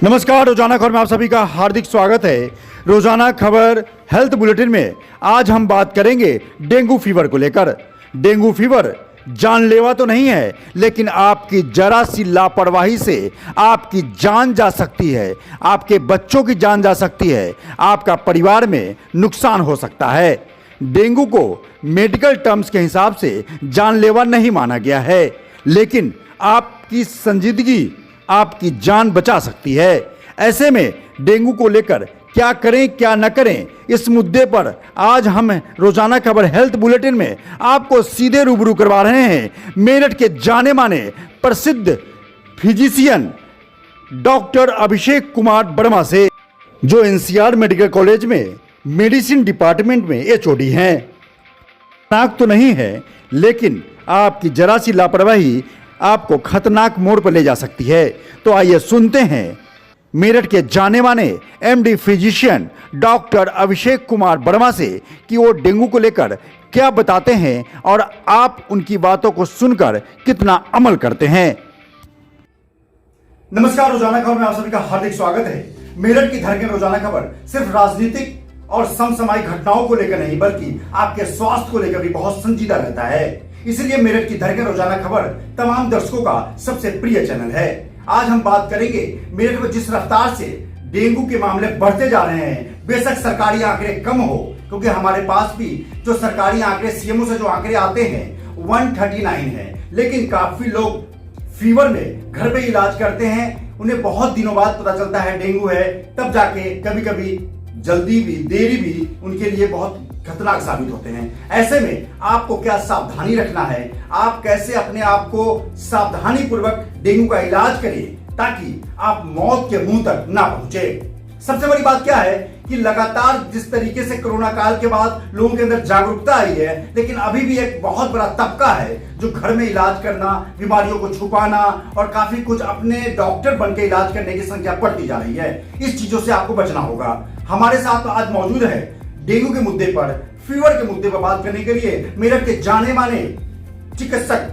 नमस्कार, रोजाना खबर में आप सभी का हार्दिक स्वागत है। रोजाना खबर हेल्थ बुलेटिन में आज हम बात करेंगे डेंगू फीवर को लेकर। डेंगू फीवर जानलेवा तो नहीं है, लेकिन आपकी जरा सी लापरवाही से आपकी जान जा सकती है, आपके बच्चों की जान जा सकती है, आपका परिवार में नुकसान हो सकता है। डेंगू को मेडिकल टर्म्स के हिसाब से जानलेवा नहीं माना गया है, लेकिन आपकी संजीदगी, आपकी जान बचा सकती है। ऐसे में डेंगू को लेकर क्या करें क्या न करें, इस मुद्दे पर आज हम रोजाना खबर हेल्थ बुलेटिन में आपको सीधे रूबरू करवा रहे हैं मेरठ के जाने माने प्रसिद्ध फिजिशियन डॉक्टर अभिषेक कुमार वर्मा से, जो एनसीआर मेडिकल कॉलेज में मेडिसिन डिपार्टमेंट में एचओडी हैं। खतरनाक तो नहीं है, लेकिन आपकी जरा सी लापरवाही आपको खतरनाक मोड़ पर ले जा सकती है। तो आइए सुनते हैं मेरठ के जाने माने MD physician doctor Abhishek Kumar Verma से कि वो डेंगू को लेकर क्या बताते हैं और आप उनकी बातों को सुनकर कितना अमल करते हैं। नमस्कार, रोजाना खबर में आप सभी का हार्दिक स्वागत है। मेरठ की धड़कन रोजाना खबर सिर्फ राजनीतिक और समसामयिक घटनाओं को लेकर नहीं, बल्कि आपके स्वास्थ्य को लेकर भी बहुत संजीदा रहता है। इसलिए मेरठ की धड़कन रोजाना खबर तमाम दर्शकों का सबसे प्रिय चैनल है। आज हम बात करेंगे मेरठ में जिस रफ्तार से डेंगू के मामले बढ़ते जा रहे हैं। बेशक सरकारी आंकड़े कम हो, क्योंकि हमारे पास भी जो सरकारी आंकड़े सीएमओ से जो आंकड़े आते हैं 139 है, लेकिन काफी लोग फीवर में घर पे इलाज करते हैं। उन्हें बहुत दिनों बाद पता चलता है डेंगू है, तब जाके कभी कभी जल्दी भी देरी भी उनके लिए बहुत खतरनाक साबित होते हैं। ऐसे में आपको क्या सावधानी रखना है, आप कैसे अपने आप को सावधानी पूर्वक डेंगू का इलाज करें ताकि आप मौत के मुंह तक ना पहुंचे। सबसे बड़ी बात क्या है कि लगातार जिस तरीके से कोरोना काल के बाद लोगों के अंदर जागरूकता आई है, लेकिन अभी भी एक बहुत बड़ा तबका है जो घर में इलाज करना, बीमारियों को छुपाना और काफी कुछ अपने डॉक्टर बनकर इलाज करने की संख्या बढ़ती जा रही है। इस चीजों से आपको बचना होगा। हमारे साथ आज मौजूद है डेंगू के मुद्दे पर, फीवर के मुद्दे पर बात करने के लिए मेरठ के जाने माने चिकित्सक,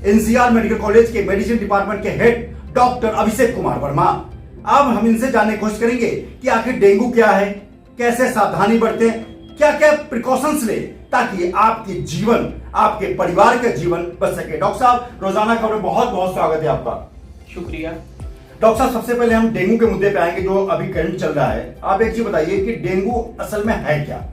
एनसीआर मेडिकल कॉलेज के मेडिसिन डिपार्टमेंट के हेड डॉक्टर अभिषेक कुमार वर्मा। अब हम इनसे जानने की कोशिश करेंगे कि आखिर डेंगू क्या है, कैसे सावधानी बरतें, क्या क्या प्रिकॉशंस ले ताकि आपकी जीवन, आपके परिवार का जीवन बच सके। डॉक्टर साहब, रोजाना खबर में बहुत बहुत स्वागत है आपका। शुक्रिया। डॉक्टर साहब, सबसे पहले हम डेंगू के मुद्दे पे आएंगे जो अभी करंट चल रहा है। आप एक चीज बताइए कि डेंगू असल में है क्या?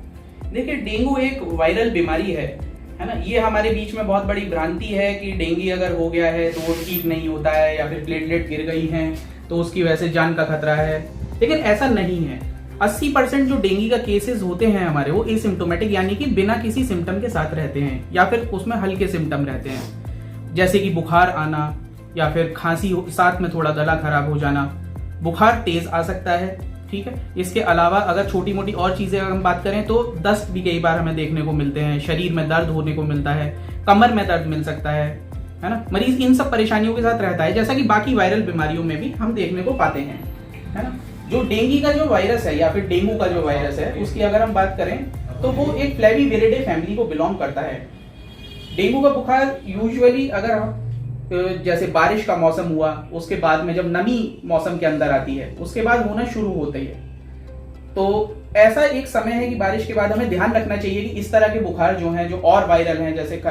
देखिए, डेंगू एक वायरल बीमारी है ना। ये हमारे बीच में बहुत बड़ी भ्रांति है कि डेंगू अगर हो गया है तो वो ठीक नहीं होता है, या फिर प्लेटलेट गिर गई हैं तो उसकी वजह से जान का खतरा है। लेकिन ऐसा नहीं है। 80% जो डेंगू का केसेस होते हैं हमारे, वो एसिम्प्टोमेटिक यानी कि बिना किसी सिम्टम के साथ रहते हैं, या फिर उसमें हल्के सिम्टम रहते हैं, जैसे कि बुखार आना या फिर खांसी, साथ में थोड़ा गला खराब हो जाना। बुखार तेज आ सकता है, ठीक है। इसके अलावा अगर छोटी मोटी और चीजें अगर हम बात करें तो दस्त भी कई बार हमें देखने को मिलते हैं, शरीर में दर्द होने को मिलता है, कमर में दर्द मिल सकता है ना। मरीज इन सब परेशानियों के साथ रहता है, जैसा कि बाकी वायरल बीमारियों में भी हम देखने को पाते हैं, है ना। जो डेंगू का जो वायरस है या फिर डेंगू का जो वायरस है, उसकी अगर हम बात करें तो वो एक फ्लेविविरिडे फैमिली को बिलोंग करता है। डेंगू का बुखार यूजुअली अगर जैसे बारिश का मौसम हुआ, उसके बाद में जब नमी मौसम के अंदर आती है, उसके बाद होना शुरू होता है। तो ऐसा एक समय है कि बारिश के बाद हमें ध्यान रखना चाहिए कि इस तरह के बुखार जो हैं, जो और वायरल हैं, जैसे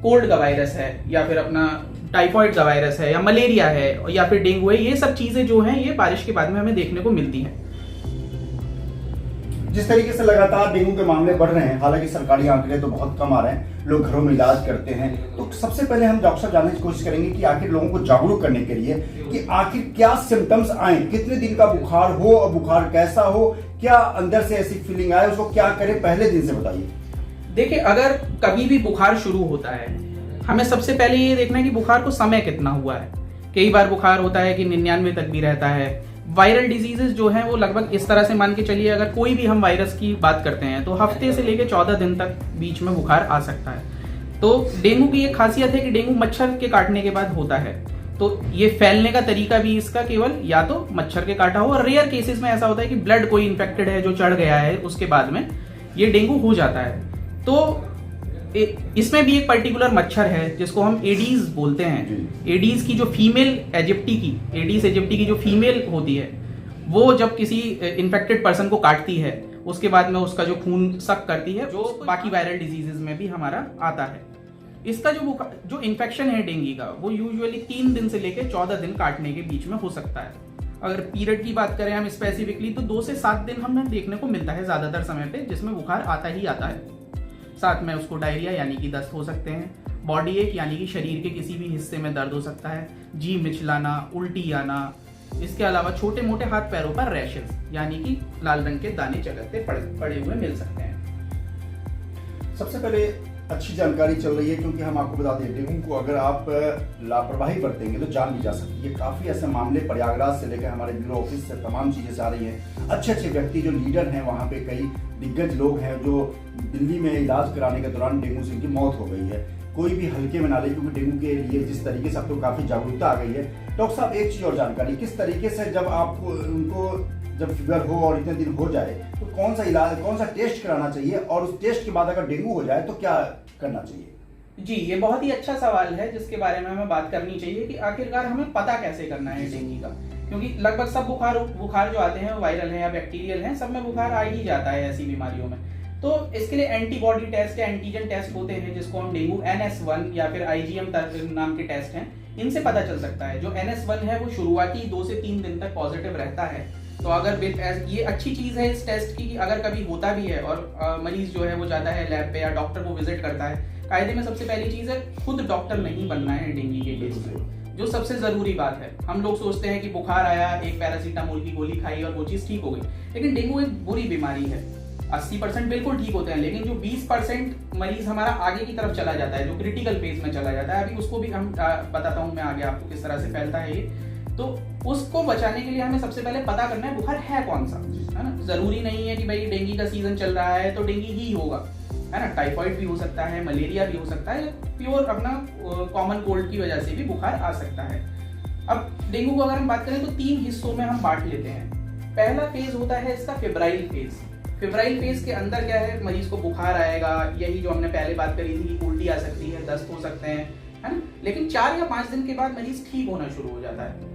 कोल्ड का वायरस है या फिर अपना टाइफाइड का वायरस है या मलेरिया है या फिर डेंगू है, ये सब चीजें जो हैं ये बारिश के बाद में हमें देखने को मिलती हैं। जिस तरीके से लगातार डेंगू के मामले बढ़ रहे हैं, हालांकि सरकारी आंकड़े तो बहुत कम आ रहे हैं, लोग घरों में इलाज करते हैं, तो सबसे पहले हम डॉक्टर साहब जानने की कोशिश करेंगे कि आखिर लोगों को जागरूक करने के लिए कि आखिर क्या सिम्टम्स आए, कितने दिन का बुखार हो और बुखार कैसा हो, क्या अंदर से ऐसी फीलिंग आए, उसको क्या करें, पहले दिन से बताइए। देखिए, अगर कभी भी बुखार शुरू होता है, हमें सबसे पहले ये देखना है कि बुखार को समय कितना हुआ है। कई बार बुखार होता है कि 99 तक भी रहता है। वायरल डिजीजेस जो हैं वो लगभग इस तरह से मान के चलिए, अगर कोई भी हम वायरस की बात करते हैं तो हफ्ते से लेकर 14 दिन तक बीच में बुखार आ सकता है। तो डेंगू की एक खासियत है कि डेंगू मच्छर के काटने के बाद होता है, तो ये फैलने का तरीका भी इसका केवल या तो मच्छर के काटा हो, और रेयर केसेस में ऐसा होता है कि ब्लड कोई इन्फेक्टेड है जो चढ़ गया है, उसके बाद में ये डेंगू हो जाता है। तो इसमें भी एक पर्टिकुलर मच्छर है जिसको हम एडीज बोलते हैं। एडीज की जो फीमेल एडीज एजिप्टी की जो फीमेल होती है, वो जब किसी इन्फेक्टेड पर्सन को काटती है, उसके बाद में उसका जो खून सक करती है, जो बाकी वायरल डिजीजेस में भी हमारा आता है। इसका जो इन्फेक्शन है डेंगू का, वो यूजुअली 3 दिन से लेकर 14 दिन काटने के बीच में हो सकता है। अगर पीरियड की बात करें हम स्पेसिफिकली, तो 2 से 7 दिन हमें देखने को मिलता है ज्यादातर समय पे, जिसमें बुखार आता ही आता है। साथ में उसको डायरिया यानी कि दस्त हो सकते हैं, बॉडी एक यानी कि शरीर के किसी भी हिस्से में दर्द हो सकता है, जी मिचलाना, उल्टी आना, इसके अलावा छोटे मोटे हाथ पैरों पर रैशेस यानी कि लाल रंग के दाने चकत्ते पड़े हुए मिल सकते हैं। सबसे पहले अच्छी जानकारी चल रही है, क्योंकि हम आपको बताते हैं डेंगू को अगर आप लापरवाही बरतेंगे तो जान भी जा सकती है। काफ़ी ऐसे मामले प्रयागराज से लेकर हमारे ब्यूरो ऑफिस से तमाम चीज़ें से आ रही हैं। अच्छे अच्छे व्यक्ति जो लीडर हैं वहाँ पे, कई दिग्गज लोग हैं जो दिल्ली में इलाज कराने के दौरान डेंगू से इनकी मौत हो गई है। कोई भी हल्के में ना ले, क्योंकि डेंगू के लिए जिस तरीके से अब तो काफ़ी जागरूकता आ गई है। डॉक्टर साहब, एक चीज़ और जानकारी, किस तरीके से जब आपको उनको जब फीवर हो और इतने दिन हो जाए तो कौन सा इलाज, कौन सा टेस्ट कराना चाहिए, और उस टेस्ट के बाद अगर डेंगू हो जाए तो क्या करना चाहिए? जी, ये बहुत ही अच्छा सवाल है जिसके बारे में हमें बात करनी चाहिए कि आखिरकार हमें पता कैसे करना है डेंगू का। क्योंकि लगभग सब बुखार जो आते हैं वो वायरल हैं या बैक्टीरियल हैं, सब में बुखार आ ही जाता है ऐसी बीमारियों में। तो इसके लिए एंटीबॉडी टेस्ट या एंटीजन टेस्ट होते हैं, जिसको हम डेंगू NS1 या फिर IgM नाम के टेस्ट हैं, इनसे पता चल सकता है। जो NS1 है वो शुरुआती 2 से 3 दिन तक पॉजिटिव रहता है। तो अगर ये अच्छी चीज है इस टेस्ट की कि अगर कभी होता भी है और मरीज जो है वो जाता है लैब पे या डॉक्टर को विजिट करता है, कायदे में सबसे पहली चीज है खुद डॉक्टर नहीं बनना है डेंगू के केस में, जो सबसे जरूरी बात है। हम लोग सोचते हैं कि बुखार आया, एक पैरासीटामोल की गोली खाई और वो चीज ठीक हो गई, लेकिन डेंगू एक बुरी बीमारी है। 80% बिल्कुल ठीक होते हैं, लेकिन जो 20% मरीज हमारा आगे की तरफ चला जाता है, जो क्रिटिकल फेज में चला जाता है, अभी उसको भी हम बताता हूँ मैं आगे आपको किस तरह से फैलता है ये। तो उसको बचाने के लिए हमें सबसे पहले पता करना है बुखार है कौन सा, है ना। जरूरी नहीं है कि भाई डेंगू का सीजन चल रहा है तो डेंगू ही होगा, है ना। टाइफाइड भी हो सकता है, मलेरिया भी हो सकता है, प्योर अपना कॉमन कोल्ड की वजह से भी बुखार आ सकता है। अब डेंगू को अगर हम बात करें तो 3 हिस्सों में हम बांट लेते हैं। पहला फेज होता है इसका फेब्राइल फेज। फेब्राइल फेज के अंदर क्या है, मरीज को बुखार आएगा, यही जो हमने पहले बात करी थी कि उल्टी आ सकती है, दस्त हो सकते हैं, है ना। लेकिन 4 या 5 दिन के बाद मरीज ठीक होना शुरू हो जाता है।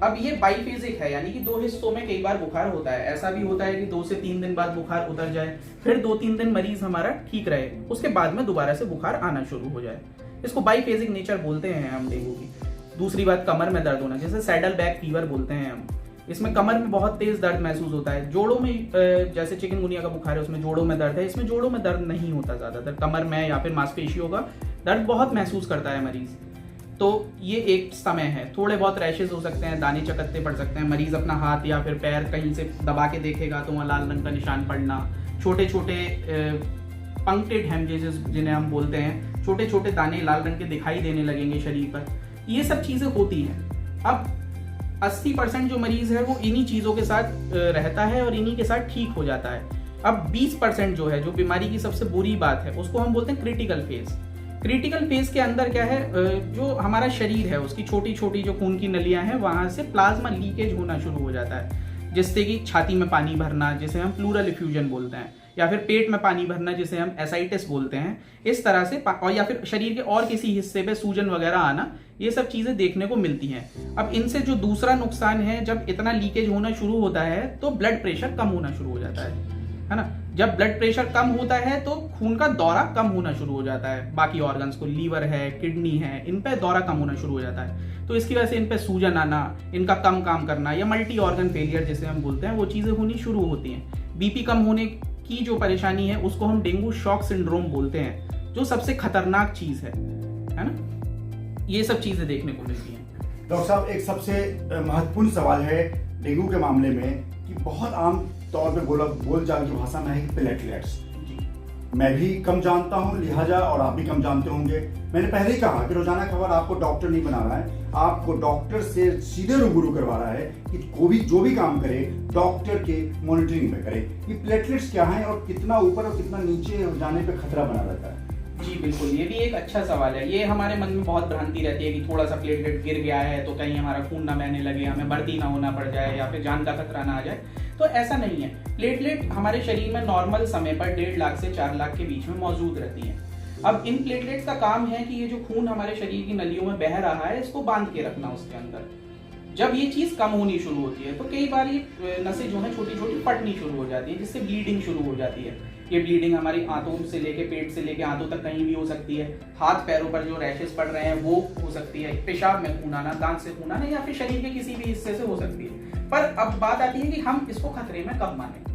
अब ये बाईफेजिक है, यानी कि 2 हिस्सों में कई बार बुखार होता है। ऐसा भी होता है कि 2 से 3 दिन बाद बुखार उतर जाए, फिर 2-3 दिन मरीज हमारा ठीक रहे, उसके बाद में दोबारा से बुखार आना शुरू हो जाए। इसको बाईफेजिक नेचर बोलते हैं हम डेंगू की। दूसरी बात, कमर में दर्द होना, जैसे सैडल बैक फीवर बोलते हैं हम। इसमें कमर में बहुत तेज दर्द महसूस होता है। जोड़ों में जैसे चिकनगुनिया का बुखार है, उसमें जोड़ों में दर्द है, इसमें जोड़ों में दर्द नहीं होता, ज्यादातर कमर में या फिर मांसपेशियों का दर्द बहुत महसूस करता है मरीज। तो ये एक समय है। थोड़े बहुत रैशेज हो सकते हैं, दाने चकत्ते पड़ सकते हैं, मरीज अपना हाथ या फिर पैर कहीं से दबा के देखेगा तो वहाँ लाल रंग का निशान पड़ना, छोटे छोटे पंक्टेड हेमरेजेस जिन्हें हम बोलते हैं, छोटे छोटे दाने लाल रंग के दिखाई देने लगेंगे शरीर पर, ये सब चीजें होती हैं। अब 80% जो मरीज है वो इन्हीं चीजों के साथ रहता है और इन्हीं के साथ ठीक हो जाता है। अब 20% जो है, जो बीमारी की सबसे बुरी बात है, उसको हम बोलते हैं क्रिटिकल फेज। क्रिटिकल फेज के अंदर क्या है, जो हमारा शरीर है उसकी छोटी छोटी जो खून की नलियां हैं वहां से प्लाज्मा लीकेज होना शुरू हो जाता है, जिससे कि छाती में पानी भरना जिसे हम प्लूरल इफ्यूजन बोलते हैं, या फिर पेट में पानी भरना जिसे हम एसाइटिस बोलते हैं, इस तरह से, और या फिर शरीर के और किसी हिस्से पे सूजन वगैरह आना, ये सब चीजें देखने को मिलती हैं। अब इनसे जो दूसरा नुकसान है, जब इतना लीकेज होना शुरू होता है तो ब्लड प्रेशर कम होना शुरू हो जाता है ना। जब ब्लड प्रेशर कम होता है तो खून का दौरा कम होना शुरू हो जाता है, बाकी ऑर्गन्स को, लीवर है, किडनी है, इन पे दौरा कम होना शुरू हो जाता है। तो इसकी वजह से इन पे सूजन आना, इनका कम काम करना, या मल्टी ऑर्गन फेलियर जिसे हम बोलते हैं, वो चीजें होनी शुरू होती हैं। बीपी कम होने की जो परेशानी है उसको हम डेंगू शॉक सिंड्रोम बोलते हैं, जो सबसे खतरनाक चीज है ना। ये सब चीजें देखने को मिलती हैं। डॉक्टर साहब, एक सबसे महत्वपूर्ण सवाल है डेंगू के मामले में कि बहुत आम तौर पे बोलचाल की भाषा में है प्लेटलेट्स। मैं भी कम जानता हूं, लिहाजा और आप भी कम जानते होंगे। मैंने पहले ही कहा कि रोजाना खबर आपको डॉक्टर नहीं बना रहा है, आपको डॉक्टर से सीधे रूबरू करवा रहा है कि कोई जो भी काम करे डॉक्टर के मॉनिटरिंग में करे। ये प्लेटलेट्स क्या है और कितना ऊपर और कितना नीचे जाने पे खतरा बना रहता है? जी बिल्कुल, ये भी एक अच्छा सवाल है। ये हमारे मन में बहुत भ्रांति रहती है कि थोड़ा सा प्लेटलेट गिर गया है तो कहीं हमारा खून ना बहने लगे, हमें भर्ती ना होना पड़ जाए या फिर जान का खतरा ना आ जाए। तो ऐसा नहीं है। प्लेटलेट हमारे शरीर में नॉर्मल समय पर 1.5 लाख से 4 लाख के बीच में मौजूद रहती है। अब इन प्लेटलेट्स का काम है कि ये जो खून हमारे शरीर की नलियों में बह रहा है इसको बांध के रखना उसके अंदर। जब ये चीज कम होनी शुरू होती है तो कई बार ये नसें जो है छोटी छोटी फटनी शुरू हो जाती है, जिससे ब्लीडिंग शुरू हो जाती है। ये ब्लीडिंग हमारी आंतों से लेके पेट से लेके आंतों तक कहीं भी हो सकती है। हाथ पैरों पर जो रैशेस पड़ रहे हैं वो हो सकती है, पेशाब में खून आना, दांत से खून आना, या फिर शरीर के किसी भी हिस्से से हो सकती है। पर अब बात आती है कि हम इसको खतरे में कब माने।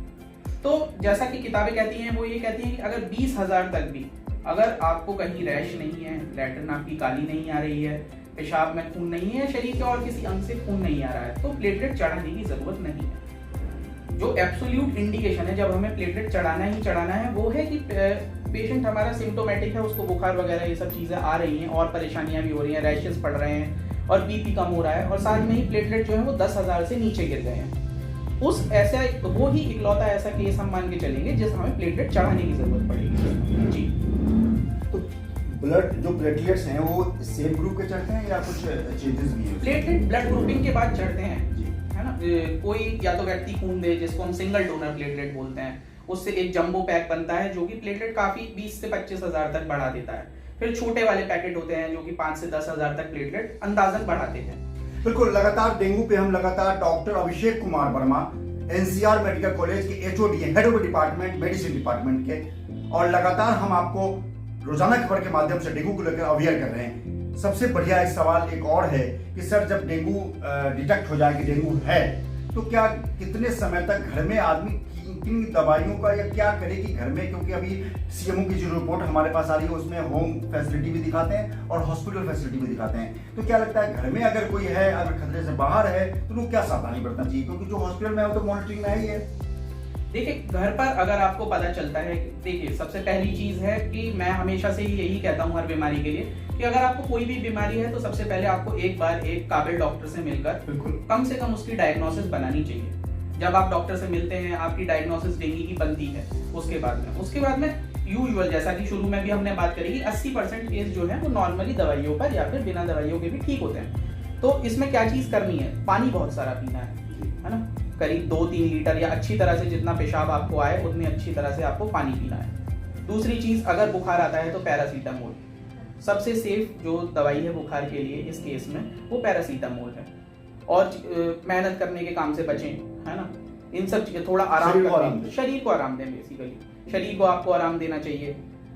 तो जैसा कि किताबें कहती हैं, वो ये कहती हैं कि अगर 20,000 तक भी अगर आपको कहीं रैश नहीं है, लैट्रिन आपकी काली नहीं आ रही है, पेशाब में खून नहीं है, शरीर के और किसी अंग से खून नहीं आ रहा है, तो प्लेटलेट चढ़ाने की जरूरत नहीं है। जो एब्सोल्यूट इंडिकेशन है जब हमें प्लेटलेट चढ़ाना ही चढ़ाना है वो है कि पेशेंट हमारा सिम्टोमेटिक है, उसको बुखार वगैरह ये सब चीजें आ रही हैं और परेशानियां भी हो रही हैं, रैशेस पड़ रहे हैं और बीपी कम हो रहा है, और साथ में ही प्लेटलेट जो है वो 10,000 से नीचे गिर गए हैं। वो ही इकलौता ऐसा केस हम मान के चलेंगे जिस हमें प्लेटलेट चढ़ाने की जरूरत पड़ेगी। जी। तो ब्लड जो प्लेटलेट्स हैं वो सेम ग्रुप के चढ़ते हैं या कुछ चेंजेस भी हैं? प्लेटलेट ब्लड ग्रुपिंग के बाद चढ़ते हैं, जी, है ना। कोई या तो व्यक्ति खून दे, जिसको हम सिंगल डोनर प्लेटलेट बोलते हैं, उससे एक जंबो पैक बनता है जो कि प्लेटलेट काफी 20 से 25,000 तक बढ़ा देता है। फिर छोटे वाले पैकेट होते हैं जो कि 5 से 10,000 तक प्लेटलेट अंदाजन बढ़ाते हैं। बिल्कुल। लगातार डेंगू पे हम लगातार doctor Abhishek Kumar Varma NCR medical college के HOD head of department medicine department के, और लगातार हम आपको रोजाना खबर के माध्यम से डेंगू को लेकर अवेयर कर रहे हैं। सबसे बढ़िया एक सवाल एक और है कि सर जब डेंगू डिटेक्ट हो जाए कि डेंगू है तो क्या कितने समय तक घर में आदमी किन दवाइयों का या क्या करे कि घर में, क्योंकि अभी सीएमओ की जो रिपोर्ट हमारे पास आ रही है उसमें होम फैसिलिटी भी दिखाते हैं और हॉस्पिटल फैसिलिटी भी दिखाते हैं, तो क्या लगता है घर में अगर कोई है, अगर खतरे से बाहर है तो लोग क्या सावधानी बरतना चाहिए, क्योंकि जो हॉस्पिटल में है वो तो मॉनिटरिंग में है ही है। देखिए, घर पर अगर आपको पता चलता है, देखिए सबसे पहली चीज है कि मैं हमेशा से ही यही कहता हूँ हर बीमारी के लिए कि अगर आपको कोई भी बीमारी है तो सबसे पहले आपको एक बार एक काबिल डॉक्टर से मिलकर बिल्कुल कम से कम उसकी डायग्नोसिस बनानी चाहिए। जब आप डॉक्टर से मिलते हैं, आपकी डायग्नोसिस डेंगू की बनती है, उसके बाद में यूजुअल, जैसा कि शुरू में भी हमने बात करी, 80% केस जो है वो नॉर्मली दवाइयों पर या फिर बिना दवाइयों के भी ठीक होते हैं। तो इसमें क्या चीज करनी है, पानी बहुत सारा पीना है ना, करीब 2-3 लीटर या अच्छी तरह से जितना पेशाब आपको आए उतनी अच्छी तरह से आपको पानी पीना है। दूसरी चीज, अगर बुखार आता है तो पैरासीटामोल सबसे सेफ जो दवाई है बुखार के लिए इस केस में वो पैरासीटामोल है। और मेहनत करने के काम से बचें, है ना, इन सब चीजें, थोड़ा आराम करें, शरीर को आराम दें, बेसिकली शरीर को आपको आराम देना चाहिए।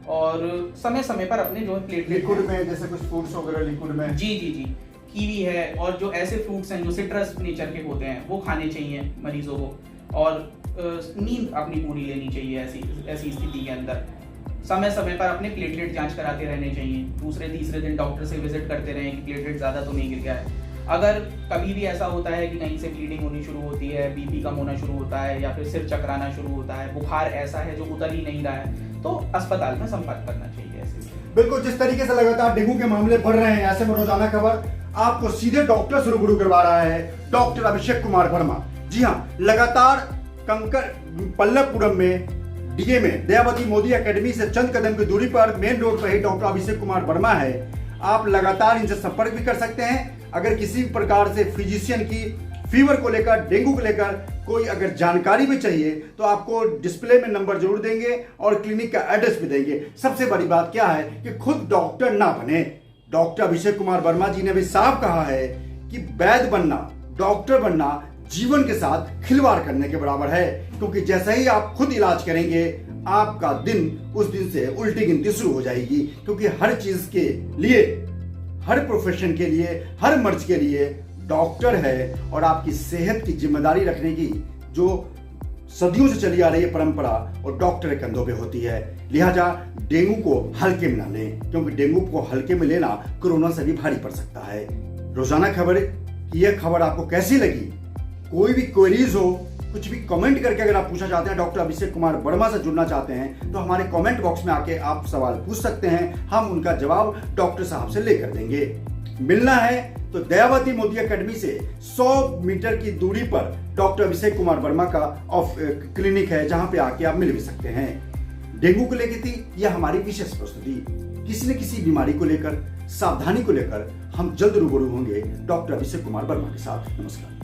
और समय समय पर अपने जो प्लेटलेट लिक्विड में जैसे कुछ फ्रूट्स वगैरह लिक्विड में, जी जी जी, कीवी है और जो ऐसे फ्रूट्स हैं जो सिट्रस नेचर के होते हैं वो खाने चाहिए मरीजों को। और नींद अपनी पूरी लेनी चाहिए ऐसी स्थिति के अंदर। समय समय पर अपने प्लेटलेट जांच कराते रहने चाहिए, दूसरे तीसरे दिन डॉक्टर से विजिट करते रहें कि प्लेटलेट ज़्यादा तो नहीं गिर गया है। अगर कभी भी ऐसा होता है कि कहीं से ब्लीडिंग होनी शुरू होती है, बीपी कम होना शुरू होता है या फिर सिर चकराना शुरू होता है, बुखार ऐसा है जो उतर ही नहीं रहा है, तो अस्पताल में संपर्क करना चाहिए। ऐसे बिल्कुल, जिस तरीके से लगातार डेंगू के मामले बढ़ रहे हैं, ऐसे में रोजाना खबर आपको सीधे डॉक्टर से रूबरू करवा रहा है डॉक्टर अभिषेक कुमार वर्मा। जी हाँ, लगातार कंकर पल्लवपुरम में डीए में दयावती मोदी एकेडमी से चंद कदम की दूरी पर मेन रोड पर ही डॉक्टर अभिषेक कुमार वर्मा है। आप लगातार इनसे संपर्क भी कर सकते हैं। अगर किसी प्रकार से फिजिशियन की फीवर को लेकर, डेंगू को लेकर कोई अगर जानकारी भी चाहिए तो आपको डिस्प्ले में नंबर जरूर देंगे और क्लिनिक का एड्रेस भी देंगे। सबसे बड़ी बात क्या है कि खुद डॉक्टर ना बने। डॉक्टर अभिषेक कुमार वर्मा जी ने भी साफ कहा है कि वैद्य बनना, डॉक्टर बनना जीवन के साथ खिलवाड़ करने के बराबर है, क्योंकि जैसे ही आप खुद इलाज करेंगे आपका दिन उस दिन से उल्टी गिनती शुरू हो जाएगी। क्योंकि हर चीज के लिए, हर प्रोफेशन के लिए, हर मर्ज के लिए डॉक्टर है, और आपकी सेहत की जिम्मेदारी रखने की जो सदियों से चली आ रही है परंपरा और डॉक्टर के कंधों पे होती है। लिहाजा डेंगू को हल्के में ना लें, क्योंकि डेंगू को हल्के में लेना कोरोना से भी भारी पड़ सकता है। रोजाना खबर की यह खबर आपको कैसी लगी? कोई भी क्वेरीज हो, कुछ भी कमेंट करके अगर आप पूछना चाहते हैं, डॉक्टर अभिषेक कुमार वर्मा से जुड़ना चाहते हैं, तो हमारे कमेंट बॉक्स में आके आप सवाल पूछ सकते हैं। हम उनका जवाब डॉक्टर साहब से लेकर देंगे। मिलना है तो दयावती मोदी एकेडमी से 100 मीटर की दूरी पर डॉक्टर अभिषेक कुमार वर्मा का क्लिनिक है, जहां पे आके आप मिल भी सकते हैं। डेंगू को लेकर थी यह हमारी विशेष प्रस्तुति। किसी न किसी बीमारी को लेकर, सावधानी को लेकर हम जल्द रूबरू होंगे डॉक्टर अभिषेक कुमार वर्मा के साथ। नमस्कार।